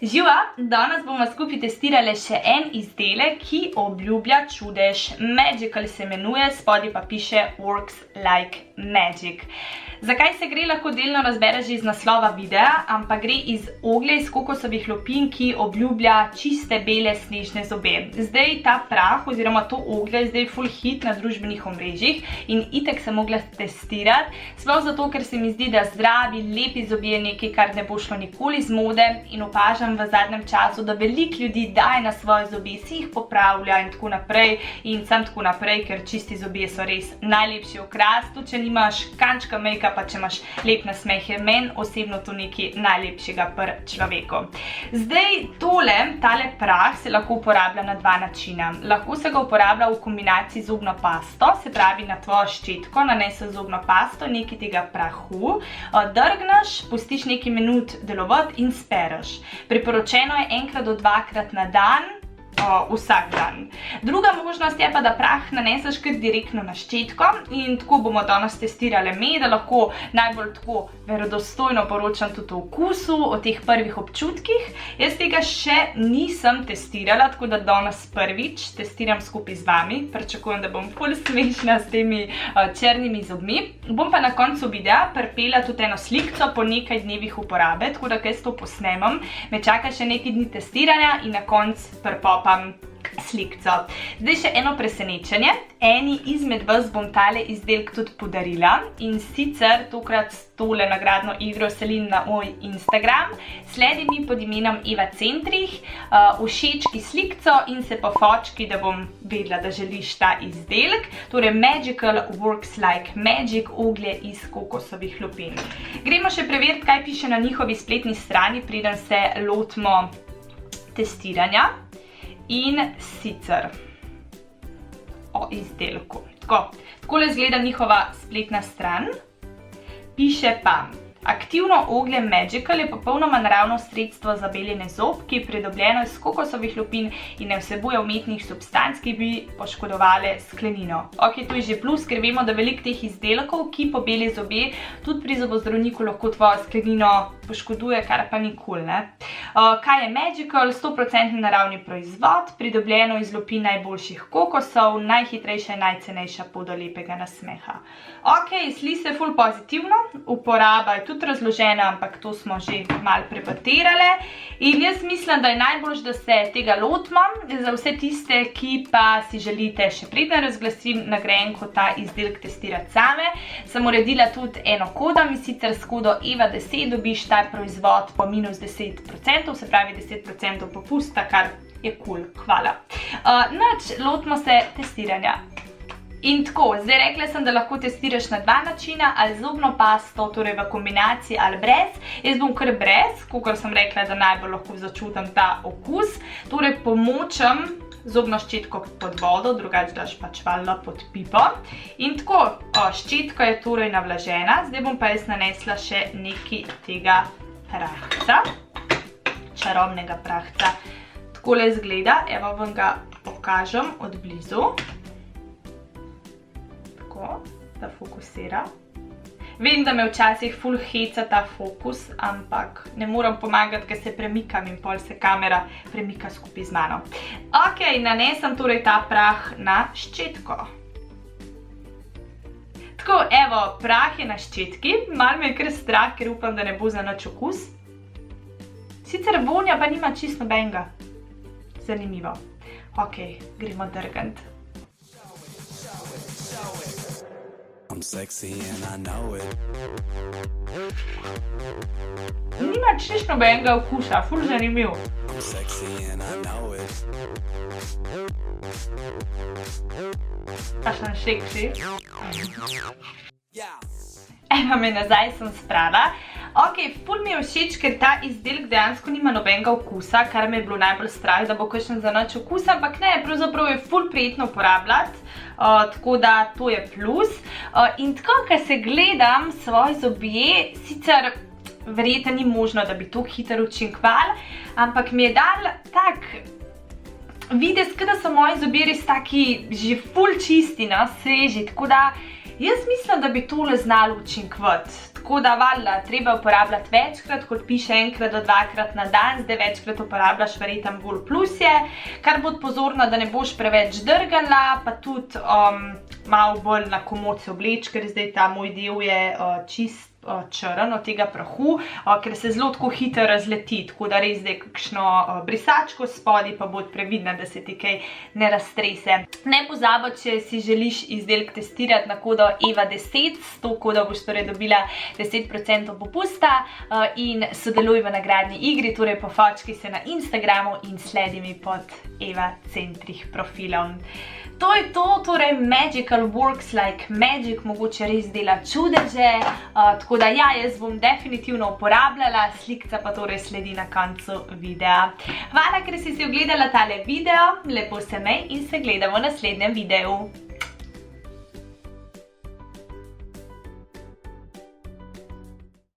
Živa, danes bomo skupaj testirali še en izdelek, ki obljublja čudež. Magical se imenuje, spodaj pa piše Works Like Magic. Zakaj se gre, lahko delno razbereš iz naslova videa, ampak gre iz oglja iz kokosovih lupin, ki obljublja čiste bele snežne zobe. Zdaj ta prah oziroma to oglje je zdaj full hit na družbenih omrežjih in itek sem mogla testirati, sploh zato, ker se mi zdi, da zdravi, lepi zobje je nekaj, kar ne bo šlo nikoli iz mode in opažam v zadnjem času, da veliko ljudi daje na svoje zobe, si jih popravlja in tako naprej in sam tako naprej, ker čisti zobje so res najlepši okras, tudi če nimaš kančka make-upa, pa če imaš lep nasmeh, je meni osebno to nekaj najlepšega pri človeku. Zdaj tale prah se lahko uporablja na dva načina. Lahko se ga uporablja v kombinaciji z zobno pasto, se pravi na tvojo ščetko nanese zobno pasto, nekaj tega prahu, drgneš, pustiš nekaj minut delovati in spereš. Priporočeno je enkrat do dvakrat na dan, vsak dan. Druga možnost je pa, da prah naneseš kar direktno na ščetko in tako bomo danes testirali da lahko najbolj tako verodostojno poročam tudi o okusu, o teh prvih občutkih. Jaz tega še nisem testirala, tako da danes prvič testiram skupaj z vami. Pričakujem, da bom ful smešna s temi črnimi zobmi. Bom pa na koncu videa pripela tudi eno slikco po nekaj dnevih uporabe, tako da kaj s to posnemam. Me čaka še nekaj dni testiranja in na koncu pripopam slikco. Zdaj še eno presenečenje. Eni izmed vas bom tale izdelek tudi podarila in sicer tokrat tole nagradno igro selim na moj Instagram. Sledi mi pod imenom Eva Centrih, všečki slikco in se pofočki, da bom vedela, da želiš ta izdelek. Torej Magical Works Like Magic, oglje iz kokosovih lupin. Gremo še preveriti, kaj piše na njihovi spletni strani, preden se lotimo testiranja. In sicer o izdelku. Takole izgleda njihova spletna stran. Piše pa: aktivno oglje Magical je popolnoma naravno sredstvo za beljenje zob, ki je pridobljeno iz kokosovih lupin in ne vsebuje umetnih substanc, ki bi poškodovale sklenino. Ok, to je že plus, ker vemo, da veliko teh izdelkov, ki pobeli zobe, tudi pri zobozdravniku lahko tvojo sklenino poškoduje, kar pa nikoli, ne. Kaj je Magical? 100% naravni proizvod, pridobljeno iz lupin najboljših kokosov, najhitrejša in najcenejša pot do lepega nasmeha. Ok, sli se ful pozitivno, uporaba je tudi razložena, ampak to smo že malo prebaterale. In jaz mislim, da je najboljš, da se tega lotimo. Za vse tiste, ki pa si želite še preden razglasim nagrajenko ta izdelek testirati same, sem uredila tudi eno kodo, in sicer s kodo EVA10 dobiš ta proizvod po minus 10%, se pravi 10% popusta, kar je cool. Hvala. Nič, lotimo se testiranja. In tako, zdaj rekla sem, da lahko testiraš na dva načina, ali zobno pasto, torej v kombinaciji ali brez. Jaz bom kar brez, kakor sem rekla, da najbolj lahko začutim ta okus. Torej pomočam zobno ščetko pod vodo, drugače daš pač valjda pod pipo. In tako, ščetka je torej navlažena, zdaj bom pa jaz nanesla še nekaj tega prahca, čarobnega prahca. Takole izgleda, evo vam ga pokažem od blizu. Da fokusira. Vem, da me včasih ful heca ta fokus, ampak ne moram pomagati, ker se premikam in pol se kamera premika skupaj z mano. Ok, nanesem torej ta prah na ščetko. Tako, evo, prah je na ščetki, malo me je kar strah, ker upam, da ne bo za nič okus. Sicer vonja pa nima čisto nobenega. Zanimivo. Ok, gremo drgant. I'm sexy and I know it. Nima čisto nobenega okusa, ful zanimiv. I'm sexy and I know it. Pa sem seksi. Evo me nazaj, sem sprava. Ok, ful mi je všeč, ker ta izdelek dejansko nima nobenega okusa, kar me je bilo najbolj strah, da bo kakšen za nič okus, ampak ne, pravzaprav je ful prijetno uporabljati, tako da to je plus. In tako, ko se gledam svoje zobje, sicer verjetno ni možno, da bi to hitro učinkovali, ampak mi je dal tak videz, da so moji zobje res taki že ful čisti, sveži, tako da jaz mislim, da bi tole znalo učinkovati. tako da valjda, treba uporabljati večkrat, kot piše 1 do 2krat na dan, zdaj večkrat uporabljaš verjetno bolj plus je, kar bod pozorna, da ne boš preveč drgala, pa tudi malo bolj na komod se obleč, ker zdaj ta moj del je čist črn od tega prahu, ker se zelo tako hitro razleti, tako da res zdaj kakšno brisačko spodaj, pa bod previdna, da se ti kaj ne raztrese. Ne pozabi, če si želiš izdelek testirati na kodo EVA10, s to kodo boš torej dobila 10% popusta in sodeluj v nagradni igri, torej pofočki se na Instagramu in sledi mi pod Eva Centrih profilom. To je to, torej Magical Works Like Magic, mogoče res dela čudeže, tako da ja, jaz bom definitivno uporabljala, slikca pa torej sledi na koncu videa. Hvala, ker si ogledala tale video, lepo se mej in se gledamo v naslednjem videu.